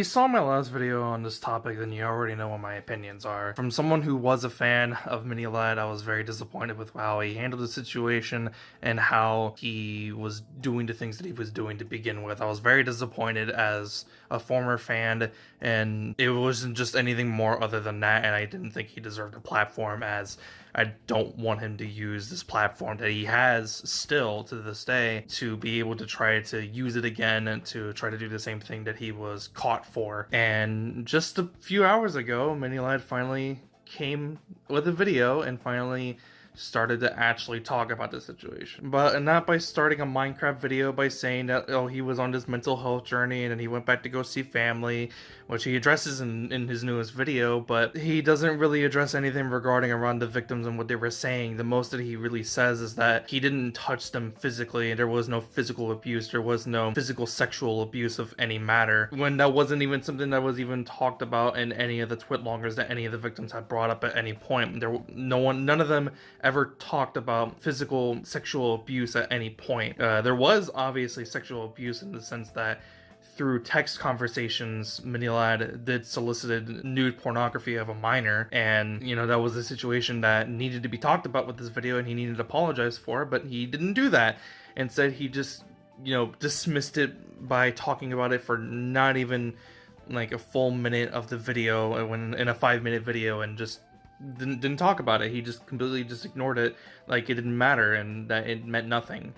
you saw my last video on this topic, then you already know what my opinions are. From someone who was a fan of Mini Lad, I was very disappointed with how he handled the situation and how he was doing the things that he was doing to begin with. I was very disappointed as a former fan, and it wasn't just anything more other than that, and I didn't think he deserved a platform, as I don't want him to use this platform that he has still to this day to be able to try to use it again and to try to do the same thing that he was caught for. And just a few hours ago, Minilad finally came with a video and finally started to actually talk about the situation. But not by starting a Minecraft video by saying that, oh, he was on this mental health journey and then he went back to go see family, which he addresses in his newest video, but he doesn't really address anything regarding around the victims and what they were saying. The most that he really says is that he didn't touch them physically, and there was no physical abuse, there was no physical sexual abuse of any matter, when that wasn't even something that was even talked about in any of the twitlongers that any of the victims had brought up at any point. None of them ever talked about physical sexual abuse at any point. There was obviously sexual abuse in the sense that through text conversations, Minilad did solicited nude pornography of a minor, and that was a situation that needed to be talked about with this video, and he needed to apologize for, but he didn't do that. Instead, he just dismissed it by talking about it for not even like a full minute of the video, when in a 5-minute video, and just didn't talk about it. He just completely just ignored it like it didn't matter and that it meant nothing.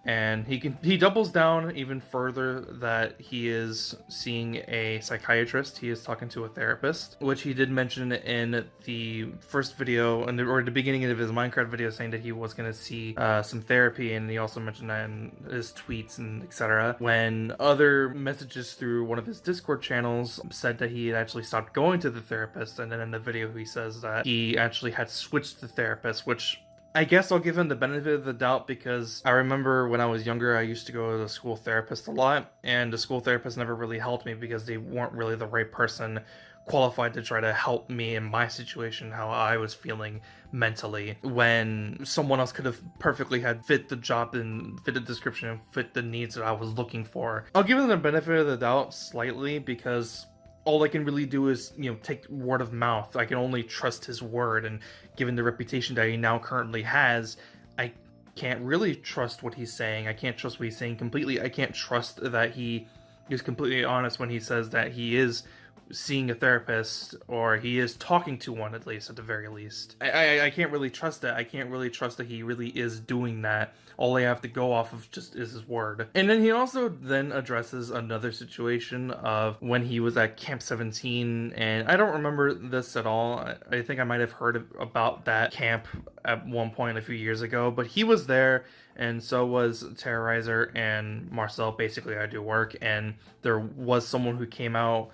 And he doubles down even further that he is seeing a psychiatrist. He is talking to a therapist, which he did mention in the first video, or the beginning of his Minecraft video, saying that he was going to see some therapy, and he also mentioned that in his tweets and etc. When other messages through one of his Discord channels said that he had actually stopped going to the therapist, and then in the video he says that he actually had switched the therapist, which I guess I'll give him the benefit of the doubt, because I remember when I was younger, I used to go to the school therapist a lot, and the school therapist never really helped me because they weren't really the right person qualified to try to help me in my situation, how I was feeling mentally, when someone else could have perfectly had fit the job and fit the description and fit the needs that I was looking for. I'll give him the benefit of the doubt slightly, because all I can really do is, take word of mouth. I can only trust his word, and given the reputation that he now currently has, I can't really trust what he's saying. I can't trust what he's saying completely. I can't trust that he is completely honest when he says that he is seeing a therapist, or he is talking to one, at least, at the very least. I can't really trust that. I can't really trust that he really is doing that. All I have to go off of just is his word. And then he also then addresses another situation of when he was at Camp 17, and I don't remember this at all. I think I might have heard about that camp at one point a few years ago, but he was there, and so was Terrorizer and Marcel. Basically, I do work, and there was someone who came out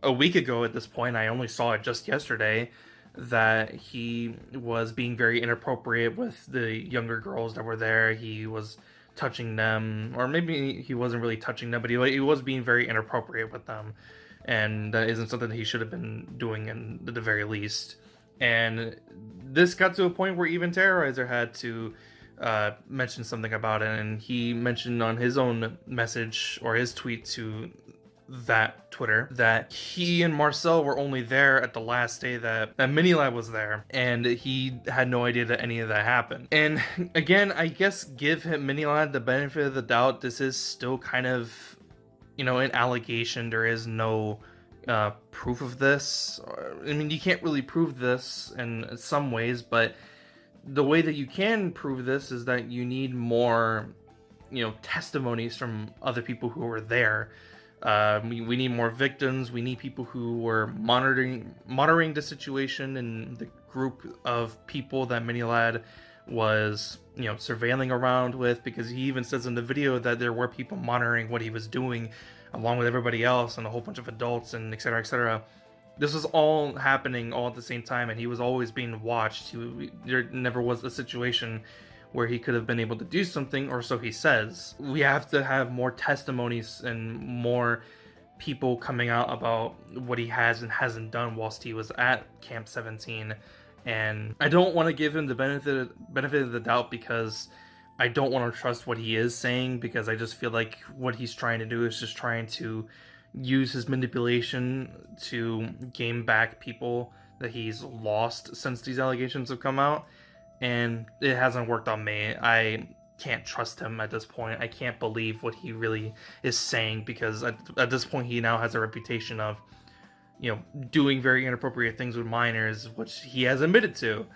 a week ago at this point. I only saw it just yesterday, that he was being very inappropriate with the younger girls that were there. He was touching them, or maybe he wasn't really touching them, but he was being very inappropriate with them, and that isn't something that he should have been doing at the very least. And this got to a point where even Terrorizer had to mention something about it, and he mentioned on his own message, or his tweet to that Twitter, that he and Marcel were only there at the last day that Minilad was there, and he had no idea that any of that happened. And again, I guess give him Minilad the benefit of the doubt. This is still kind of, an allegation. There is no proof of this. I mean, you can't really prove this in some ways, but the way that you can prove this is that you need more, testimonies from other people who were there. We need more victims. We need people who were monitoring the situation, and the group of people that Minilad was, surveilling around with, because he even says in the video that there were people monitoring what he was doing along with everybody else and a whole bunch of adults and etc, etc. This was all happening all at the same time, and he was always being watched. There never was a situation where he could have been able to do something, or so he says. We have to have more testimonies and more people coming out about what he has and hasn't done whilst he was at Camp 17. And I don't want to give him the benefit of the doubt, because I don't want to trust what he is saying, because I just feel like what he's trying to do is just trying to use his manipulation to gain back people that he's lost since these allegations have come out, and it hasn't worked on me. I can't trust him at this point. I can't believe what he really is saying, because at this point he now has a reputation of, doing very inappropriate things with minors, which he has admitted to.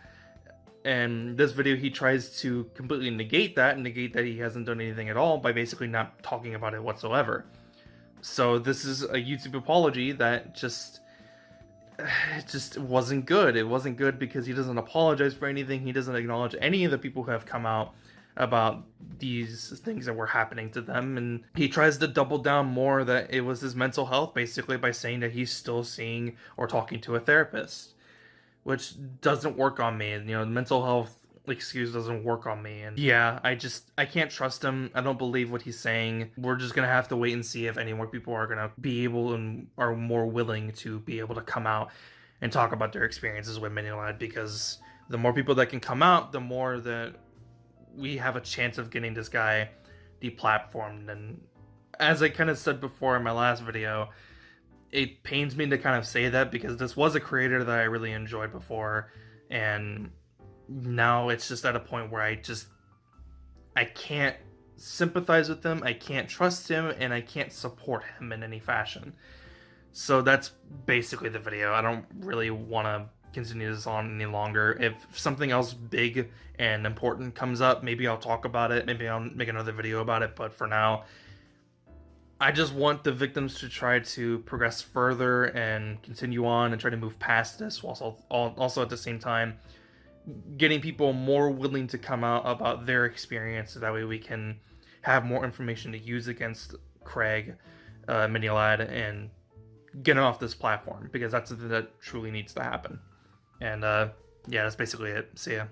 And this video, he tries to completely negate that he hasn't done anything at all by basically not talking about it whatsoever. So this is a YouTube apology that it just wasn't good. It wasn't good because he doesn't apologize for anything. He doesn't acknowledge any of the people who have come out about these things that were happening to them, and he tries to double down more that it was his mental health, basically, by saying that he's still seeing or talking to a therapist, which doesn't work on me. And the mental health excuse doesn't work on me. And yeah, I can't trust him. I don't believe what he's saying. We're just gonna have to wait and see if any more people are gonna be able and are more willing to be able to come out and talk about their experiences with Miniolad, because the more people that can come out, the more that we have a chance of getting this guy deplatformed. And as I kind of said before in my last video, it pains me to kind of say that, because this was a creator that I really enjoyed before, and now it's just at a point where I can't sympathize with him, I can't trust him, and I can't support him in any fashion. So that's basically the video. I don't really want to continue this on any longer. If something else big and important comes up, maybe I'll talk about it, maybe I'll make another video about it, but for now, I just want the victims to try to progress further and continue on and try to move past this, while also at the same time getting people more willing to come out about their experience, so that way we can have more information to use against Craig Miniolad and get him off this platform, because that's something that truly needs to happen. And yeah, that's basically it. See ya.